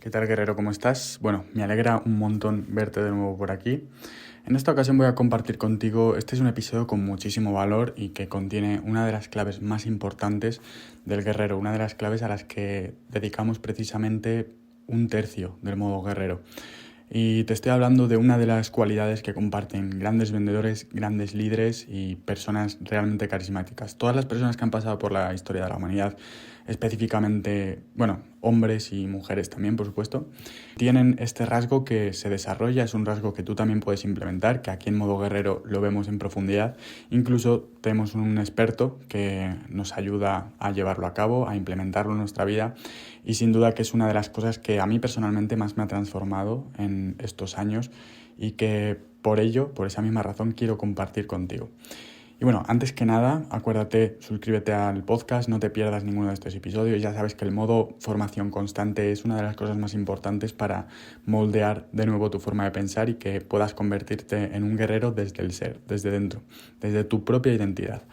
¿Qué tal, guerrero? ¿Cómo estás? Bueno, me alegra un montón verte de nuevo por aquí. En esta ocasión voy a compartir contigo, este es un episodio con muchísimo valor y que contiene una de las claves más importantes del guerrero, una de las claves a las que dedicamos precisamente un tercio del modo guerrero. Y te estoy hablando de una de las cualidades que comparten grandes vendedores, grandes líderes y personas realmente carismáticas. Todas las personas que han pasado por la historia de la humanidad, específicamente, hombres y mujeres también, por supuesto, tienen este rasgo que se desarrolla, es un rasgo que tú también puedes implementar, que aquí en modo guerrero lo vemos en profundidad. Incluso tenemos un experto que nos ayuda a llevarlo a cabo, a implementarlo en nuestra vida, y sin duda que es una de las cosas que a mí personalmente más me ha transformado en estos años y que por ello, por esa misma razón, quiero compartir contigo. Y bueno, antes que nada, acuérdate, suscríbete al podcast, no te pierdas ninguno de estos episodios. Ya sabes que el modo formación constante es una de las cosas más importantes para moldear de nuevo tu forma de pensar y que puedas convertirte en un guerrero desde el ser, desde dentro, desde tu propia identidad.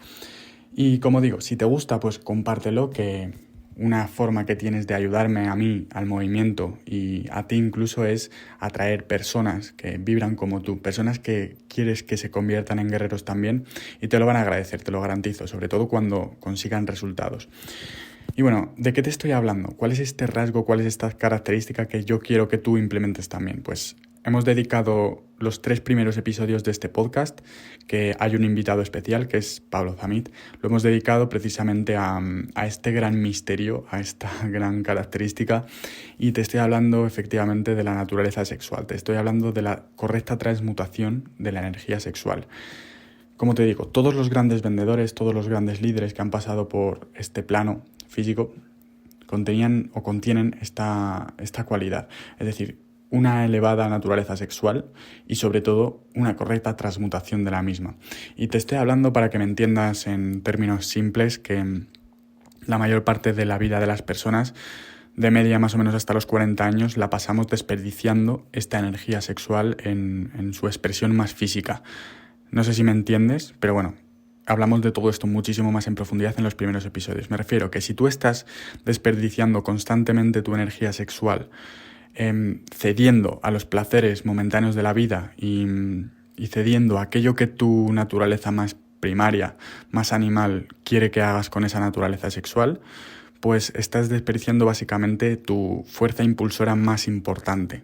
Y como digo, si te gusta, pues compártelo, que una forma que tienes de ayudarme a mí, al movimiento y a ti incluso es atraer personas que vibran como tú, personas que quieres que se conviertan en guerreros también y te lo van a agradecer, te lo garantizo, sobre todo cuando consigan resultados. Y bueno, ¿de qué te estoy hablando? ¿Cuál es este rasgo, cuál es esta característica que yo quiero que tú implementes también? Pues hemos dedicado los 3 primeros episodios de este podcast, que hay un invitado especial, que es Pablo Zamit. Lo hemos dedicado precisamente a este gran misterio, a esta gran característica, y te estoy hablando efectivamente de la naturaleza sexual. Te estoy hablando de la correcta transmutación de la energía sexual. Como te digo, todos los grandes vendedores, todos los grandes líderes que han pasado por este plano físico contienen esta cualidad, es decir, una elevada naturaleza sexual y sobre todo una correcta transmutación de la misma. Y te estoy hablando para que me entiendas en términos simples que la mayor parte de la vida de las personas, de media más o menos hasta los 40 años, la pasamos desperdiciando esta energía sexual en su expresión más física. No sé si me entiendes, pero bueno, hablamos de todo esto muchísimo más en profundidad en los primeros episodios. Me refiero que si tú estás desperdiciando constantemente tu energía sexual, cediendo a los placeres momentáneos de la vida y cediendo a aquello que tu naturaleza más primaria, más animal, quiere que hagas con esa naturaleza sexual, pues estás desperdiciando básicamente tu fuerza impulsora más importante.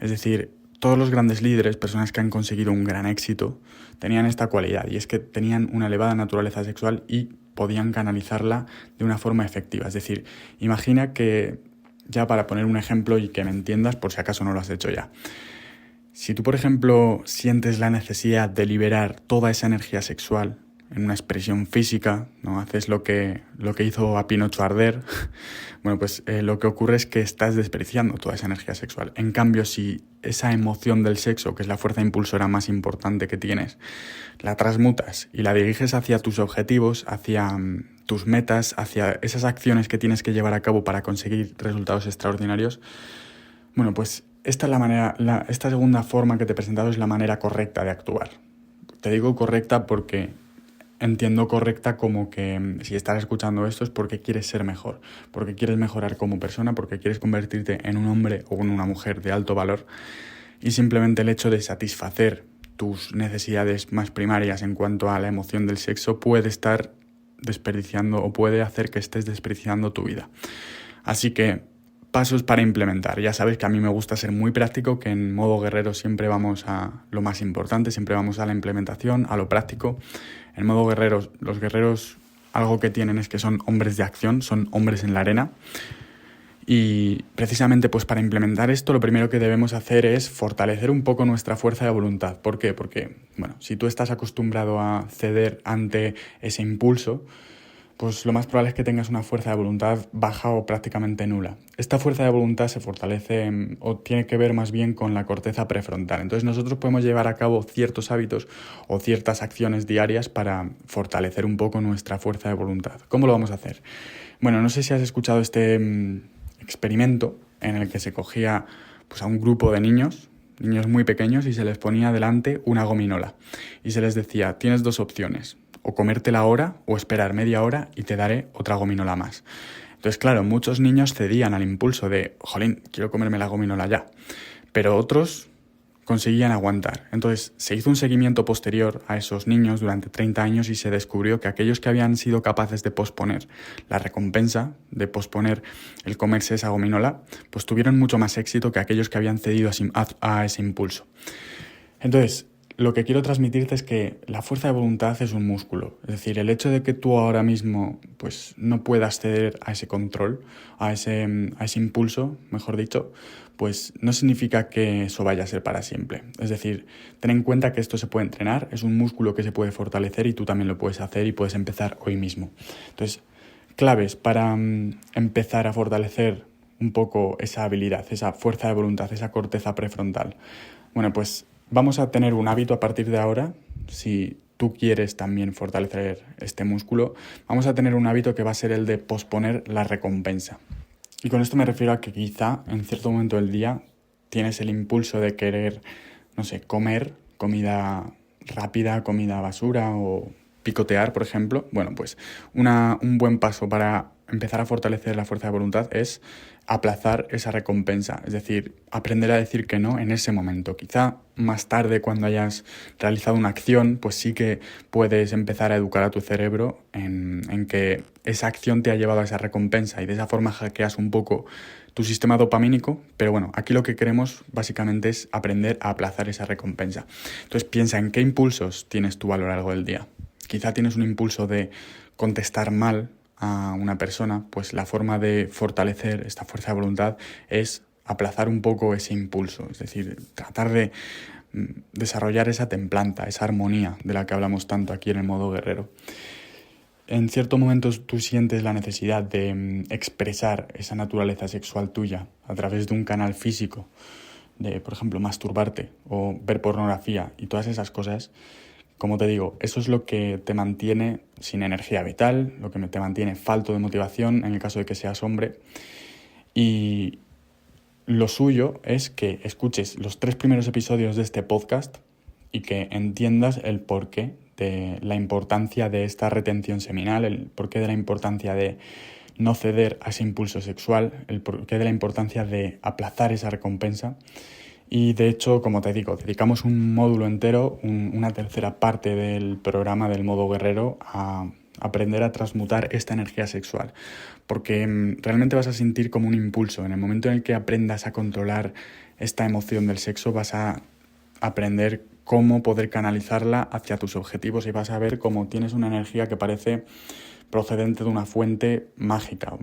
Es decir, todos los grandes líderes, personas que han conseguido un gran éxito, tenían esta cualidad, y es que tenían una elevada naturaleza sexual y podían canalizarla de una forma efectiva. Es decir, imagina que, ya para poner un ejemplo y que me entiendas por si acaso no lo has hecho ya, si tú, por ejemplo, sientes la necesidad de liberar toda esa energía sexual en una expresión física, ¿no? Haces lo que hizo a Pinocho arder, bueno, pues lo que ocurre es que estás desperdiciando toda esa energía sexual. En cambio, si esa emoción del sexo, que es la fuerza impulsora más importante que tienes, la transmutas y la diriges hacia tus objetivos, hacia tus metas, hacia esas acciones que tienes que llevar a cabo para conseguir resultados extraordinarios, bueno, pues esta es la manera, esta segunda forma que te he presentado es la manera correcta de actuar. Te digo correcta porque entiendo correcta como que si estás escuchando esto es porque quieres ser mejor, porque quieres mejorar como persona, porque quieres convertirte en un hombre o en una mujer de alto valor, y simplemente el hecho de satisfacer tus necesidades más primarias en cuanto a la emoción del sexo puede estar desperdiciando o puede hacer que estés desperdiciando tu vida. Así que pasos para implementar. Ya sabes que a mí me gusta ser muy práctico, que en modo guerrero siempre vamos a lo más importante, siempre vamos a la implementación, a lo práctico. En modo guerrero, los guerreros algo que tienen es que son hombres de acción, son hombres en la arena. Y precisamente pues para implementar esto lo primero que debemos hacer es fortalecer un poco nuestra fuerza de voluntad. ¿Por qué? Porque, si tú estás acostumbrado a ceder ante ese impulso, pues lo más probable es que tengas una fuerza de voluntad baja o prácticamente nula. Esta fuerza de voluntad se fortalece o tiene que ver más bien con la corteza prefrontal. Entonces nosotros podemos llevar a cabo ciertos hábitos o ciertas acciones diarias para fortalecer un poco nuestra fuerza de voluntad. ¿Cómo lo vamos a hacer? Bueno, no sé si has escuchado este experimento en el que se cogía pues, a un grupo de niños muy pequeños, y se les ponía delante una gominola. Y se les decía, tienes 2 opciones. O comértela ahora o esperar media hora y te daré otra gominola más. Entonces, claro, muchos niños cedían al impulso de, jolín, quiero comerme la gominola ya, pero otros conseguían aguantar. Entonces, se hizo un seguimiento posterior a esos niños durante 30 años y se descubrió que aquellos que habían sido capaces de posponer la recompensa, de posponer el comerse esa gominola, pues tuvieron mucho más éxito que aquellos que habían cedido a ese impulso. Entonces, lo que quiero transmitirte es que la fuerza de voluntad es un músculo. Es decir, el hecho de que tú ahora mismo pues, no puedas ceder a ese control, a ese impulso, mejor dicho, pues no significa que eso vaya a ser para siempre. Es decir, ten en cuenta que esto se puede entrenar, es un músculo que se puede fortalecer y tú también lo puedes hacer y puedes empezar hoy mismo. Entonces, claves para empezar a fortalecer un poco esa habilidad, esa fuerza de voluntad, esa corteza prefrontal. Bueno, pues vamos a tener un hábito a partir de ahora, si tú quieres también fortalecer este músculo, vamos a tener un hábito que va a ser el de posponer la recompensa. Y con esto me refiero a que quizá en cierto momento del día tienes el impulso de querer, no sé, comer comida rápida, comida basura o picotear, por ejemplo. Bueno, pues un buen paso para empezar a fortalecer la fuerza de voluntad es aplazar esa recompensa, es decir, aprender a decir que no en ese momento. Quizá más tarde, cuando hayas realizado una acción, pues sí que puedes empezar a educar a tu cerebro en que esa acción te ha llevado a esa recompensa y de esa forma hackeas un poco tu sistema dopamínico, pero bueno, aquí lo que queremos básicamente es aprender a aplazar esa recompensa. Entonces piensa en qué impulsos tienes tú a lo largo del día. Quizá tienes un impulso de contestar mal a una persona, pues la forma de fortalecer esta fuerza de voluntad es aplazar un poco ese impulso, es decir, tratar de desarrollar esa templanza, esa armonía de la que hablamos tanto aquí en el modo guerrero. En ciertos momentos tú sientes la necesidad de expresar esa naturaleza sexual tuya a través de un canal físico, de, por ejemplo, masturbarte o ver pornografía y todas esas cosas. Como te digo, eso es lo que te mantiene sin energía vital, lo que te mantiene falto de motivación en el caso de que seas hombre. Y lo suyo es que escuches los 3 primeros episodios de este podcast y que entiendas el porqué de la importancia de esta retención seminal, el porqué de la importancia de no ceder a ese impulso sexual, el porqué de la importancia de aplazar esa recompensa. Y de hecho, como te digo, dedicamos un módulo entero, una tercera parte del programa del modo guerrero a aprender a transmutar esta energía sexual. Porque realmente vas a sentir como un impulso. En el momento en el que aprendas a controlar esta emoción del sexo, vas a aprender cómo poder canalizarla hacia tus objetivos y vas a ver cómo tienes una energía que parece procedente de una fuente mágica,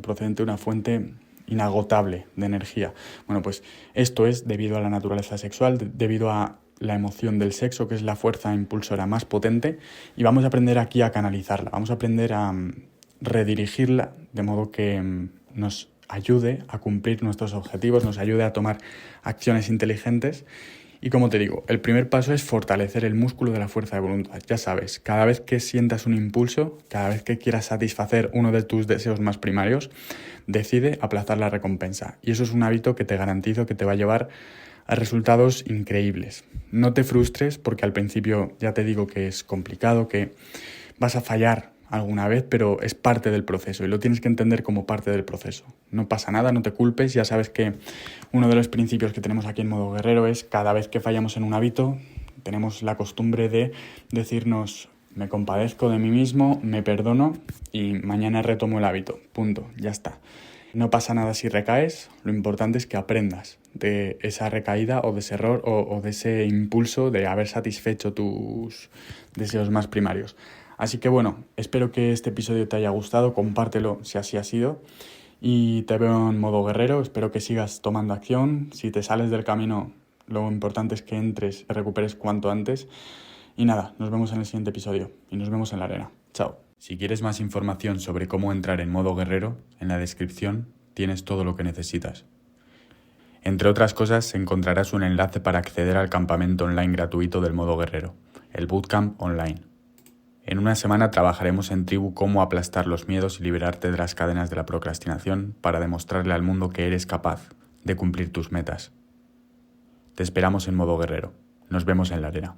procedente de una fuente inagotable de energía. Bueno, pues esto es debido a la naturaleza sexual, debido a la emoción del sexo, que es la fuerza impulsora más potente, y vamos a aprender aquí a canalizarla, vamos a aprender a redirigirla de modo que nos ayude a cumplir nuestros objetivos, nos ayude a tomar acciones inteligentes. Y como te digo, el primer paso es fortalecer el músculo de la fuerza de voluntad. Ya sabes, cada vez que sientas un impulso, cada vez que quieras satisfacer uno de tus deseos más primarios, decide aplazar la recompensa. Y eso es un hábito que te garantizo que te va a llevar a resultados increíbles. No te frustres porque al principio ya te digo que es complicado, que vas a fallar alguna vez, pero es parte del proceso y lo tienes que entender como parte del proceso. No pasa nada, no te culpes, ya sabes que uno de los principios que tenemos aquí en modo guerrero es cada vez que fallamos en un hábito, tenemos la costumbre de decirnos me compadezco de mí mismo, me perdono y mañana retomo el hábito, punto, ya está. No pasa nada si recaes, lo importante es que aprendas de esa recaída o de ese error o de ese impulso de haber satisfecho tus deseos más primarios. Así que bueno, espero que este episodio te haya gustado, compártelo si así ha sido y te veo en modo guerrero, espero que sigas tomando acción, si te sales del camino lo importante es que entres y recuperes cuanto antes y nada, nos vemos en el siguiente episodio y nos vemos en la arena. Chao. Si quieres más información sobre cómo entrar en modo guerrero, en la descripción tienes todo lo que necesitas. Entre otras cosas encontrarás un enlace para acceder al campamento online gratuito del modo guerrero, el Bootcamp Online. En una semana trabajaremos en tribu cómo aplastar los miedos y liberarte de las cadenas de la procrastinación para demostrarle al mundo que eres capaz de cumplir tus metas. Te esperamos en modo guerrero. Nos vemos en la arena.